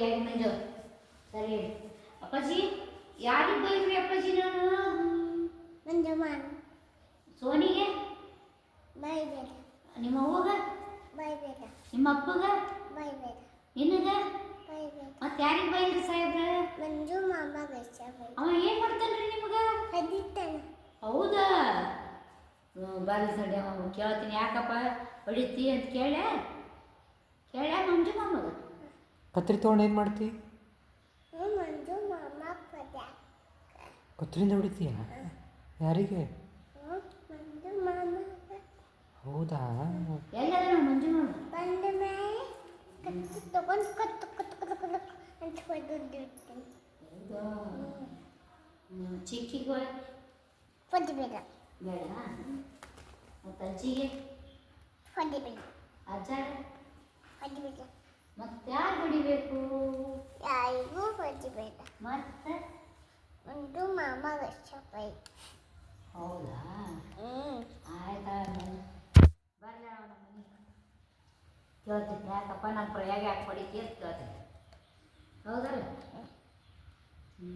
ಯಾಕೆ ಮಂಜು ಸರಿ ಅಪ್ಪಾಜಿ ಯಾರಿಗೆ ಬೈದ್ರಿ ಅಪ್ಪಾಜಿ ನಾನು ಮಂಜಮ್ಮ ಸೋನಿಗೆ ಬೈಬೇಡ ನಿಮ್ಮ ಅವ್ವಗ ಬೈಬೇಡ ನಿಮ್ಮ ಅಪ್ಪಗ ಬೈಬೇಡ ನಿನಗ ಬೈಬೇಡ ಮತ್ತೆ ಯಾರಿಗೆ ಬೈದ್ರಿ ಸಾಹೇಬ್ರ ಮಂಜು ಮಾಮಗ ಅವ ಏನು ಮಾಡ್ತಾನ್ರಿ ನಿಮಗೆ ಹೊಡಿತಾನ ಹೌದಾ ಬಾರಿ ಸಡಿ ಅವ ಕೇಳ್ತೀನಿ ಯಾಕಪ್ಪ ಹೊಡಿತಿ ಅಂತ ಕೇಳ್ಯ ಮಂಜು ಮಾಮಗ ಕತ್ರಿ ತೊಗೊಂಡು ಏನು ಮಾಡ್ತಿ ಮಂಜು ಮಾಮ ಪದ ಕತ್ರಿಂದ ಹೊಡಿತೀಯ ಯಾರಿಗೆ ಮಂಜು ಮಾಮ ಹೌದಾ ಎಲ್ಲದ ಮಂಜು ಮಾಮ ಬಂದ ಮೇಲೆ ಕತ್ತು ತಗೊಂಡು ಕತ್ತು ಕತ್ತು ಕತ್ತು ಕತ್ತು ಅಂತ ಹೊಡೆದಿರ್ತೀನಿ ಹೌದಾ ಚಿಕ್ಕಿಗೆ ಹೊಡಿಬೇಡ ಬೇಡ ಮತ್ತು ಅಜ್ಜಿಗೆ ಹೊಡಿಬೇಡ ಅಜ್ಜ ಹೊಡಿಬೇಡ ಮತ್ತೆ ಯಾರು ಹೊಡಿಬೇಕು ಯಾರಿಗೂ ಹೊಡಿಬೇಡ ಮತ್ತೆ ಮಂಜು ಮಾಮಗ ಬೈ ಹೌದಾ ಆಯ್ತಾ ಬರಲಿ ಅವನ ಮನೆ ಕೇಳ್ತೀನಿ ಯಾಕಪ್ಪ ನಮ್ಮ ಪ್ರಯಾಗ ಯಾಕೆ ಹೊಡಿತಿ ಅಂತ ಕೇಳ್ತೀನಿ ಹೌದಲ್ಲ ಹ್ಞೂ